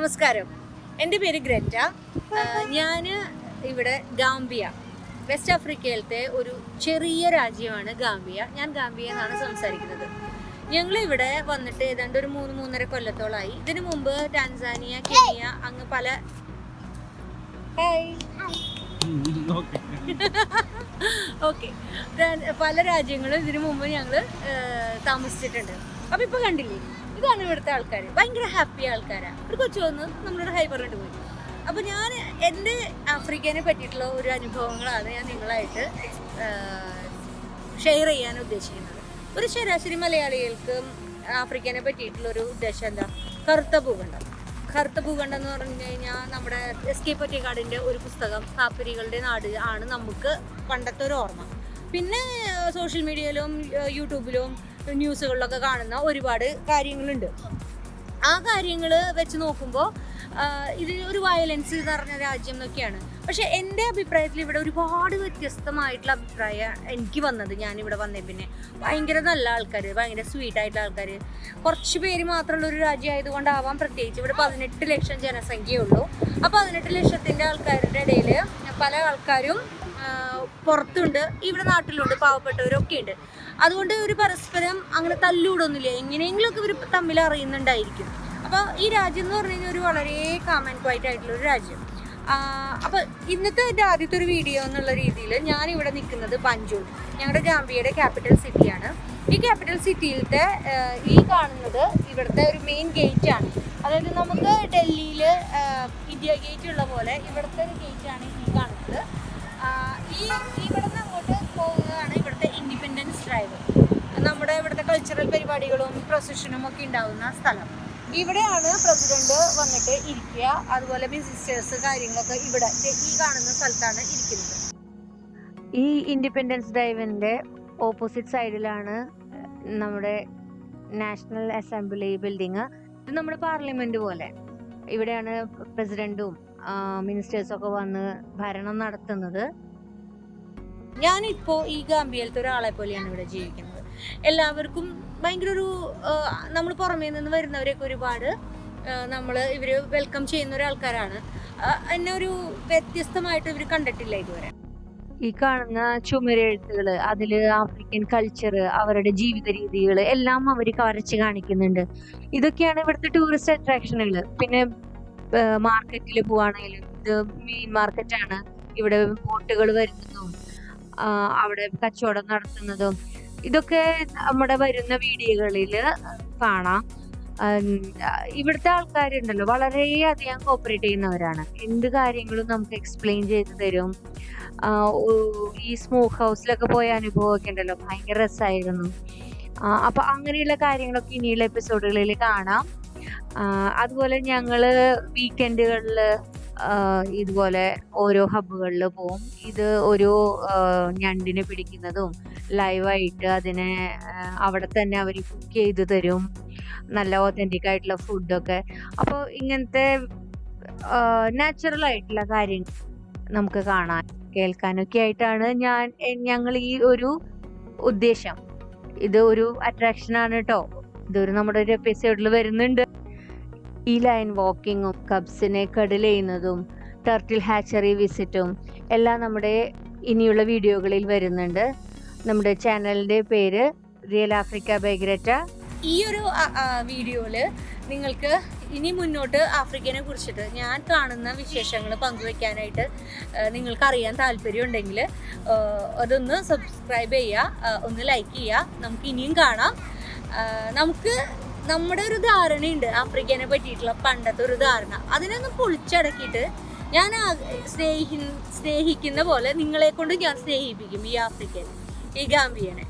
നമസ്കാരം, എൻ്റെ പേര് ഗ്രറ്റ. ഞാൻ ഇവിടെ ഗാംബിയ, വെസ്റ്റ് ആഫ്രിക്കയിലത്തെ ഒരു ചെറിയ രാജ്യമാണ് ഗാംബിയ. ഞാൻ ഗാംബിയ എന്നാണ് സംസാരിക്കുന്നത്. ഞങ്ങളിവിടെ വന്നിട്ട് ഏതാണ്ട് ഒരു 3-3.5 കൊല്ലത്തോളമായി. ഇതിനു മുമ്പ് ടാൻസാനിയ, കെനിയ, അങ്ങ് പല ഓക്കെ പല രാജ്യങ്ങളും ഇതിനു മുമ്പ് ഞങ്ങൾ താമസിച്ചിട്ടുണ്ട്. അപ്പം ഇപ്പം കണ്ടില്ലേ, ഇതാണ് ഇവിടുത്തെ ആൾക്കാർ. ഭയങ്കര ഹാപ്പി ആൾക്കാരാണ്. ഒരു കൊച്ചു വന്ന് നമ്മളോട് ഹൈ പറഞ്ഞിട്ട് പോയി. അപ്പോൾ ഞാൻ എൻ്റെ ആഫ്രിക്കനെ പറ്റിയിട്ടുള്ള ഒരു അനുഭവങ്ങളാണ് ഞാൻ നിങ്ങളായിട്ട് ഷെയർ ചെയ്യാൻ ഉദ്ദേശിക്കുന്നത്. ഒരു ശരാശരി മലയാളികൾക്ക് ആഫ്രിക്കനെ പറ്റിയിട്ടുള്ളൊരു ഉദ്ദേശം എന്താ? കറുത്ത ഭൂഖണ്ഡം എന്ന് പറഞ്ഞു കഴിഞ്ഞാൽ നമ്മുടെ എസ്.കെ. പൊറ്റക്കാടിൻ്റെ ഒരു പുസ്തകം കാപ്പിരികളുടെ നാട് ആണ് നമുക്ക് പണ്ടത്തെ ഒരു ഓർമ്മ. പിന്നെ സോഷ്യൽ മീഡിയയിലും യൂട്യൂബിലും ന്യൂസുകളിലൊക്കെ കാണുന്ന ഒരുപാട് കാര്യങ്ങളുണ്ട്. ആ കാര്യങ്ങൾ വെച്ച് നോക്കുമ്പോൾ ഇത് ഒരു വയലൻസ് നിറഞ്ഞ രാജ്യം എന്നൊക്കെയാണ്. പക്ഷെ എൻ്റെ അഭിപ്രായത്തിൽ ഇവിടെ ഒരുപാട് വ്യത്യസ്തമായിട്ടുള്ള അഭിപ്രായം എനിക്ക് വന്നത്. ഞാനിവിടെ വന്നേ പിന്നെ ഭയങ്കര നല്ല ആൾക്കാർ, ഭയങ്കര സ്വീറ്റായിട്ടുള്ള ആൾക്കാർ, കുറച്ച് പേര് മാത്രമുള്ള ഒരു രാജ്യമായതുകൊണ്ടാവാം പ്രത്യേകിച്ച് ഇവിടെ 18 ലക്ഷം ജനസംഖ്യയുള്ളൂ. ആ 18 ലക്ഷത്തിൻ്റെ ആൾക്കാരുടെ ഇടയിൽ പല ആൾക്കാരും പുറത്തുണ്ട്, ഇവിടെ നാട്ടിലുണ്ട്, പാവപ്പെട്ടവരൊക്കെ ഉണ്ട്. അതുകൊണ്ട് ഒരു പരസ്പരം അങ്ങനെ തല്ലൂടൊന്നുമില്ല. എങ്ങനെയെങ്കിലുമൊക്കെ ഇവർ തമ്മിൽ അറിയുന്നുണ്ടായിരിക്കും. അപ്പോൾ ഈ രാജ്യം എന്ന് പറഞ്ഞു കഴിഞ്ഞാൽ ഒരു വളരെ കാം ആൻഡ് ക്വൈറ്റ് ആയിട്ടുള്ളൊരു രാജ്യം. അപ്പോൾ ഇന്നത്തെ എൻ്റെ ആദ്യത്തെ ഒരു വീഡിയോ എന്നുള്ള രീതിയിൽ ഞാനിവിടെ നിൽക്കുന്നത് പഞ്ചൂൾ, ഞങ്ങളുടെ ഗാംബിയയുടെ ക്യാപിറ്റൽ സിറ്റിയാണ്. ഈ ക്യാപിറ്റൽ സിറ്റിയിലത്തെ ഈ കാണുന്നത് ഇവിടുത്തെ ഒരു മെയിൻ ഗേറ്റാണ്. അതായത് നമുക്ക് ഡൽഹിയിൽ ഇന്ത്യ ഗേറ്റ് ഉള്ള പോലെ ഇവിടുത്തെ ഒരു ഗേറ്റാണ് ഈ കാണുന്നത്. ഇവിടെ നിന്ന് അങ്ങോട്ട് പോകുന്നതാണ് ഇവിടുത്തെ ഇൻഡിപെൻഡൻസ് ഡ്രൈവ്. നമ്മുടെ ഇവിടുത്തെ കൾച്ചറൽ പരിപാടികളും പ്രൊസഷനും ഒക്കെ ഉണ്ടാകുന്ന സ്ഥലം. ഇവിടെയാണ് പ്രസിഡന്റ് വന്നിട്ട് ഇരിക്കുക. അതുപോലെ മിനിസ്റ്റേഴ്സ് കാര്യങ്ങളൊക്കെ ഇവിടെ ഈ കാണുന്ന സ്ഥലത്താണ് ഇരിക്കുന്നത്. ഈ ഇൻഡിപെൻഡൻസ് ഡ്രൈവിൻ്റെ ഓപ്പോസിറ്റ് സൈഡിലാണ് നമ്മുടെ നാഷണൽ അസംബ്ലി ബിൽഡിങ്. ഇത് നമ്മുടെ പാർലമെന്റ് പോലെ. ഇവിടെയാണ് പ്രസിഡന്റും മിനിസ്റ്റേഴ്സൊക്കെ വന്ന് ഭരണം നടത്തുന്നത്. ഞാനിപ്പോൾ ഈ ഗാംബിയയിലത്തെ ഒരാളെ പോലെയാണ് ഇവിടെ ജീവിക്കുന്നത്. എല്ലാവർക്കും ഭയങ്കര ഒരു നമ്മൾ പുറമേ നിന്ന് വരുന്നവരെയൊക്കെ ഒരുപാട് ഇവർ വെൽക്കം ചെയ്യുന്ന ഒരാൾക്കാരാണ്. എന്നെ ഒരു വ്യത്യസ്തമായിട്ട് ഇവർ കണ്ടിട്ടില്ല ഇതുവരെ. ഈ കാണുന്ന ചുമരെഴുത്തുകൾ, അതിൽ ആഫ്രിക്കൻ കൾച്ചർ, അവരുടെ ജീവിത രീതികൾ എല്ലാം അവർ വരച്ച് കാണിക്കുന്നുണ്ട്. ഇതൊക്കെയാണ് ഇവിടുത്തെ ടൂറിസ്റ്റ് അട്രാക്ഷനുകൾ. പിന്നെ മാർക്കറ്റിൽ പോവാണെങ്കിലും ഇത് മെയിൻ മാർക്കറ്റാണ്. ഇവിടെ ബോട്ടുകൾ വരുന്നതും അവിടെ കച്ചവടം നടത്തുന്നതും ഇതൊക്കെ നമ്മുടെ വരുന്ന വീഡിയോകളിൽ കാണാം. ഇവിടുത്തെ ആൾക്കാരുണ്ടല്ലോ വളരെയധികം കോപ്പറേറ്റ് ചെയ്യുന്നവരാണ്. എന്ത് കാര്യങ്ങളും നമുക്ക് എക്സ്പ്ലെയിൻ ചെയ്ത് തരും. ഈ സ്മോക്ക് ഹൗസിലൊക്കെ പോയ അനുഭവമൊക്കെ ഉണ്ടല്ലോ, ഭയങ്കര രസമായിരുന്നു. അപ്പൊ അങ്ങനെയുള്ള കാര്യങ്ങളൊക്കെ ഇനിയുള്ള എപ്പിസോഡുകളിൽ കാണാം. അതുപോലെ ഞങ്ങള് വീക്കെൻഡുകളിൽ ഇതുപോലെ ഓരോ ഹബ്ബുകളിൽ പോവും. ഇത് ഒരു ഞണ്ടിനെ പിടിക്കുന്നതും ലൈവായിട്ട് അതിനെ അവിടെ തന്നെ അവർ കുക്ക് ചെയ്ത് തരും, നല്ല ഓതന്റിക് ആയിട്ടുള്ള ഫുഡൊക്കെ. അപ്പോൾ ഇങ്ങനത്തെ നാച്ചുറൽ ആയിട്ടുള്ള കാര്യങ്ങൾ നമുക്ക് കാണാൻ കേൾക്കാനൊക്കെ ആയിട്ടാണ് ഞങ്ങൾ ഈ ഒരു ഉദ്ദേശം. ഇത് ഒരു അട്രാക്ഷനാണ് കേട്ടോ. ഇതൊരു നമ്മുടെ ഒരു എപ്പിസോഡിൽ വരുന്നുണ്ട്. ഈ ലൈൻ വാക്കിങ്ങും കബ്സിനെ കഡിൽ ചെയ്യുന്നതും ടർട്ടിൽ ഹാച്ചറി വിസിറ്റും എല്ലാം നമ്മുടെ ഇനിയുള്ള വീഡിയോകളിൽ വരുന്നുണ്ട്. നമ്മുടെ ചാനലിൻ്റെ പേര് റിയൽ ആഫ്രിക്ക ബൈ ഗ്രറ്റ. ഈ ഒരു വീഡിയോയിൽ നിങ്ങൾക്ക് ഇനി മുന്നോട്ട് ആഫ്രിക്കനെ കുറിച്ചിട്ട് ഞാൻ കാണുന്ന വിശേഷങ്ങൾ പങ്കുവെക്കാനായിട്ട് നിങ്ങൾക്ക് അറിയാൻ താല്പര്യമുണ്ടെങ്കിൽ അതൊന്ന് സബ്സ്ക്രൈബ് ചെയ്യുക, ഒന്ന് ലൈക്ക് ചെയ്യുക. നമുക്ക് ഇനിയും കാണാം. നമ്മുടെ ഒരു ധാരണയുണ്ട് ആഫ്രിക്കനെ പറ്റിയിട്ടുള്ള, പണ്ടത്തെ ഒരു ധാരണ. അതിനൊന്ന് പൊളിച്ചടക്കിയിട്ട് ഞാൻ സ്നേഹിക്കുന്ന പോലെ നിങ്ങളെ കൊണ്ട് ഞാൻ സ്നേഹിപ്പിക്കും ഈ ആഫ്രിക്കനെ, ഈ ഗാംബിയനെ.